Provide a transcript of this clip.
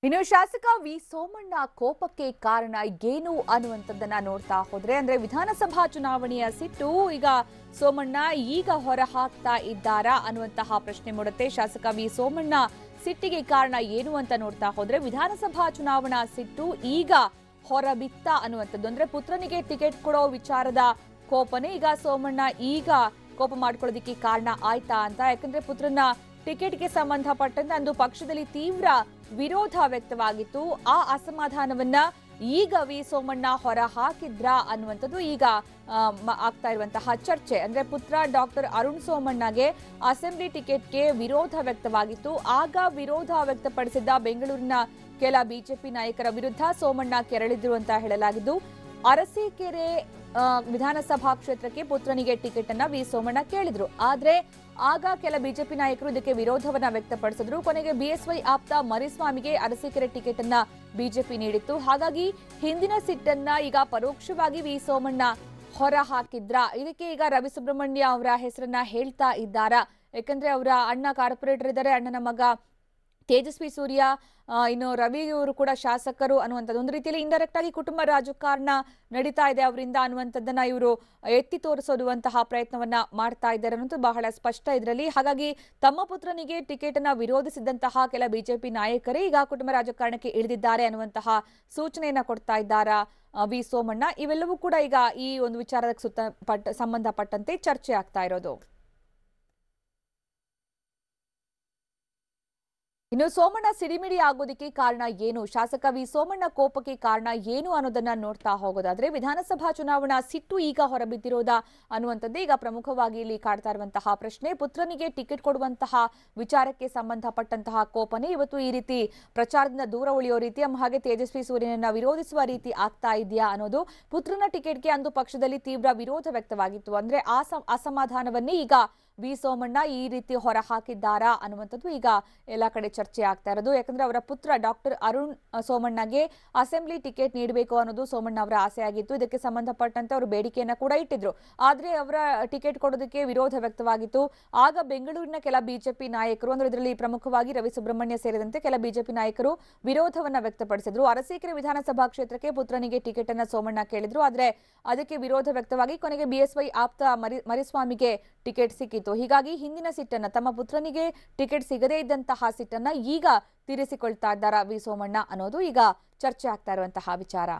ಇನ್ನು ಶಾಸಕ ವಿ ಸೋಮಣ್ಣ ಕೋಪಕ್ಕೆ ಕಾರಣ ಏನು ಅನ್ನುವಂಥದ್ದನ್ನ ನೋಡ್ತಾ ಹೋದ್ರೆ ಅಂದ್ರೆ ವಿಧಾನಸಭಾ ಚುನಾವಣೆಯ ಸಿಟ್ಟು ಈಗ ಸೋಮಣ್ಣ ಈಗ ಹೊರ ಹಾಕ್ತಾ ಇದ್ದಾರಾ ಅನ್ನುವಂತಹ ಪ್ರಶ್ನೆ ಮೂಡುತ್ತೆ. ಶಾಸಕ ವಿ ಸೋಮಣ್ಣ ಸಿಟ್ಟಿಗೆ ಕಾರಣ ಏನು ಅಂತ ನೋಡ್ತಾ ಹೋದ್ರೆ ವಿಧಾನಸಭಾ ಚುನಾವಣಾ ಸಿಟ್ಟು ಈಗ ಹೊರಬಿತ್ತ ಅನ್ನುವಂಥದ್ದು. ಅಂದ್ರೆ ಪುತ್ರನಿಗೆ ಟಿಕೆಟ್ ಕೊಡೋ ವಿಚಾರದ ಕೋಪನೆ ಈಗ ಸೋಮಣ್ಣ ಈಗ ಕೋಪ ಮಾಡ್ಕೊಳ್ಳೋದಕ್ಕೆ ಕಾರಣ ಆಯ್ತಾ ಅಂತ. ಯಾಕಂದ್ರೆ ಪುತ್ರನ ಟಿಕೆಟ್ಗೆ ಸಂಬಂಧಪಟ್ಟಂತೆ ಅಂದು ಪಕ್ಷದಲ್ಲಿ ತೀವ್ರ ವಿರೋಧ ವ್ಯಕ್ತವಾಗಿತ್ತು. ಆ ಅಸಮಾಧಾನವನ್ನ ಈಗ ವಿ ಸೋಮಣ್ಣ ಹೊರ ಹಾಕಿದ್ರ ಅನ್ನುವಂಥದ್ದು ಈಗ ಆಗ್ತಾ ಇರುವಂತಹ ಚರ್ಚೆ. ಅಂದ್ರೆ ಪುತ್ರ ಡಾಕ್ಟರ್ ಅರುಣ್ ಸೋಮಣ್ಣಗೆ ಅಸೆಂಬ್ಲಿ ಟಿಕೆಟ್ಗೆ ವಿರೋಧ ವ್ಯಕ್ತವಾಗಿತ್ತು. ಆಗ ವಿರೋಧ ವ್ಯಕ್ತಪಡಿಸಿದ್ದ ಬೆಂಗಳೂರಿನ ಕೆಲ ಬಿಜೆಪಿ ನಾಯಕರ ವಿರುದ್ಧ ಸೋಮಣ್ಣ ಕೆರಳಿದ್ರು ಅಂತ ಹೇಳಲಾಗಿದ್ದು, ಅರಸೀಕೆರೆ ವಿಧಾನಸಭಾ ಕ್ಷೇತ್ರಕ್ಕೆ ಪುತ್ರನಿಗೆ ಟಿಕೆಟ್ ಅನ್ನ ವಿ ಸೋಮಣ್ಣ ಕೇಳಿದ್ರು. ಆದ್ರೆ ಆಗ ಕೆಲ ಬಿಜೆಪಿ ನಾಯಕರು ಇದಕ್ಕೆ ವಿರೋಧವನ್ನ ವ್ಯಕ್ತಪಡಿಸಿದ್ರು. ಕೊನೆಗೆ ಬಿಎಸ್ವೈ ಆಪ್ತ ಮರಿಸ್ವಾಮಿಗೆ ಅರಸೀಕೆರೆ ಟಿಕೆಟ್ ಅನ್ನ ಬಿಜೆಪಿ ನೀಡಿತ್ತು. ಹಾಗಾಗಿ ಹಿಂದಿನ ಸಿಟ್ಟನ್ನ ಈಗ ಪರೋಕ್ಷವಾಗಿ ವಿ ಸೋಮಣ್ಣ ಹೊರ ಹಾಕಿದ್ರ. ಇದಕ್ಕೆ ಈಗ ರವಿ ಸುಬ್ರಹ್ಮಣ್ಯ ಅವರ ಹೆಸರನ್ನ ಹೇಳ್ತಾ ಇದ್ದಾರಾ? ಯಾಕಂದ್ರೆ ಅವರ ಅಣ್ಣ ಕಾರ್ಪೊರೇಟರ್ ಇದ್ದಾರೆ, ಅಣ್ಣನ ಮಗ ತೇಜಸ್ವಿ ಸೂರ್ಯ, ಇನ್ನು ರವಿ ಅವರು ಕೂಡ ಶಾಸಕರು ಅನ್ನುವಂಥದ್ದು. ಒಂದು ರೀತಿಯಲ್ಲಿ ಇಂಡೈರೆಕ್ಟ್ ಆಗಿ ಕುಟುಂಬ ರಾಜಕಾರಣ ನಡೀತಾ ಇದೆ ಅವರಿಂದ ಅನ್ನುವಂಥದ್ದನ್ನ ಇವರು ಎತ್ತಿ ತೋರಿಸೋದುವಂತಹ ಪ್ರಯತ್ನವನ್ನ ಮಾಡ್ತಾ ಇದ್ದಾರೆ ಅನ್ನೋದು ಬಹಳ ಸ್ಪಷ್ಟ ಇದರಲ್ಲಿ. ಹಾಗಾಗಿ ತಮ್ಮ ಪುತ್ರನಿಗೆ ಟಿಕೆಟ್ ಅನ್ನ ವಿರೋಧಿಸಿದಂತಹ ಕೆಲ ಬಿಜೆಪಿ ನಾಯಕರೇ ಈಗ ಕುಟುಂಬ ರಾಜಕಾರಣಕ್ಕೆ ಇಳಿದಿದ್ದಾರೆ ಅನ್ನುವಂತಹ ಸೂಚನೆಯನ್ನ ಕೊಡ್ತಾ ಇದ್ದಾರಾ ವಿ ಸೋಮಣ್ಣ. ಇವೆಲ್ಲವೂ ಕೂಡ ಈಗ ಈ ಒಂದು ವಿಚಾರಕ್ಕೆ ಸಂಬಂಧಪಟ್ಟಂತೆ ಚರ್ಚೆ ಆಗ್ತಾ ಇರೋದು. ಇನ್ನು ಸೋಮಣ್ಣ ಸಿಡಿಮಿಡಿ ಆಗೋದಕ್ಕೆ ಕಾರಣ ಏನು, ಶಾಸಕ ವಿ ಸೋಮಣ್ಣ ಕೋಪಕ್ಕೆ ಕಾರಣ ಏನು ಅನ್ನೋದನ್ನ ನೋಡ್ತಾ ಹೋಗೋದಾದ್ರೆ ವಿಧಾನಸಭಾ ಚುನಾವಣಾ ಸಿಟ್ಟು ಈಗ ಹೊರಬಿದ್ದಿರೋದಾ ಅನ್ನುವಂಥದ್ದೇ ಈಗ ಪ್ರಮುಖವಾಗಿ ಇಲ್ಲಿ ಕಾಡ್ತಾ ಇರುವಂತಹ ಪ್ರಶ್ನೆ. ಪುತ್ರನಿಗೆ ಟಿಕೆಟ್ ಕೊಡುವಂತಹ ವಿಚಾರಕ್ಕೆ ಸಂಬಂಧಪಟ್ಟಂತಹ ಕೋಪನೆ ಇವತ್ತು ಈ ರೀತಿ ಪ್ರಚಾರದಿಂದ ದೂರ ಉಳಿಯೋ ರೀತಿ, ಹಾಗೆ ತೇಜಸ್ವಿ ಸೂರ್ಯನನ್ನ ವಿರೋಧಿಸುವ ರೀತಿ ಆಗ್ತಾ ಇದೆಯಾ ಅನ್ನೋದು. ಪುತ್ರನ ಟಿಕೆಟ್ಗೆ ಅಂದು ಪಕ್ಷದಲ್ಲಿ ತೀವ್ರ ವಿರೋಧ ವ್ಯಕ್ತವಾಗಿತ್ತು. ಅಂದ್ರೆ ಆ ಅಸಮಾಧಾನವನ್ನೇ ಈಗ ವಿ ಸೋಮಣ್ಣ ಈ ರೀತಿ ಹೊರ ಹಾಕಿದ್ದಾರಾ ಅನ್ನುವಂಥದ್ದು ಈಗ ಎಲ್ಲ ಕಡೆ ಚರ್ಚೆ ಆಗ್ತಾ ಇರೋದು. ಯಾಕಂದ್ರೆ ಅವರ ಪುತ್ರ ಡಾಕ್ಟರ್ ಅರುಣ್ ಸೋಮಣ್ಣಗೆ ಅಸೆಂಬ್ಲಿ ಟಿಕೆಟ್ ನೀಡಬೇಕು ಅನ್ನೋದು ಸೋಮಣ್ಣ ಅವರ ಆಸೆ ಆಗಿತ್ತು. ಇದಕ್ಕೆ ಸಂಬಂಧಪಟ್ಟಂತೆ ಅವರು ಬೇಡಿಕೆಯನ್ನ ಕೂಡ ಇಟ್ಟಿದ್ರು. ಆದ್ರೆ ಅವರ ಟಿಕೆಟ್ ಕೊಡೋದಕ್ಕೆ ವಿರೋಧ ವ್ಯಕ್ತವಾಗಿತ್ತು. ಆಗ ಬೆಂಗಳೂರಿನ ಕೆಲ ಬಿಜೆಪಿ ನಾಯಕರು, ಅಂದ್ರೆ ಇದರಲ್ಲಿ ಪ್ರಮುಖವಾಗಿ ರವಿ ಸುಬ್ರಹ್ಮಣ್ಯ ಸೇರಿದಂತೆ ಕೆಲ ಬಿಜೆಪಿ ನಾಯಕರು ವಿರೋಧವನ್ನ ವ್ಯಕ್ತಪಡಿಸಿದ್ರು. ಅರಸೀಕೆರೆ ವಿಧಾನಸಭಾ ಕ್ಷೇತ್ರಕ್ಕೆ ಪುತ್ರನಿಗೆ ಟಿಕೆಟ್ ಅನ್ನ ಸೋಮಣ್ಣ ಕೇಳಿದ್ರು. ಆದ್ರೆ ಅದಕ್ಕೆ ವಿರೋಧ ವ್ಯಕ್ತವಾಗಿ ಕೊನೆಗೆ ಬಿಎಸ್ವೈ ಆಪ್ತ ಮರಿಸ್ವಾಮಿಗೆ ಟಿಕೆಟ್ ಸಿಕ್ಕಿತ್ತು. ಹೀಗಾಗಿ ಹಿಂದಿನ ಸಿಟ್ಟನ್ನ, ತಮ್ಮ ಪುತ್ರನಿಗೆ ಟಿಕೆಟ್ ಸಿಗದೇ ಇದ್ದಂತಹ ಸಿಟ್ಟನ್ನ ಈಗ ತೀರಿಸಿಕೊಳ್ತಾ ಇದ್ದಾರಾ ವಿ ಸೋಮಣ್ಣ ಅನ್ನೋದು ಈಗ ಚರ್ಚೆ ಆಗ್ತಾ ಇರುವಂತಹ ವಿಚಾರ.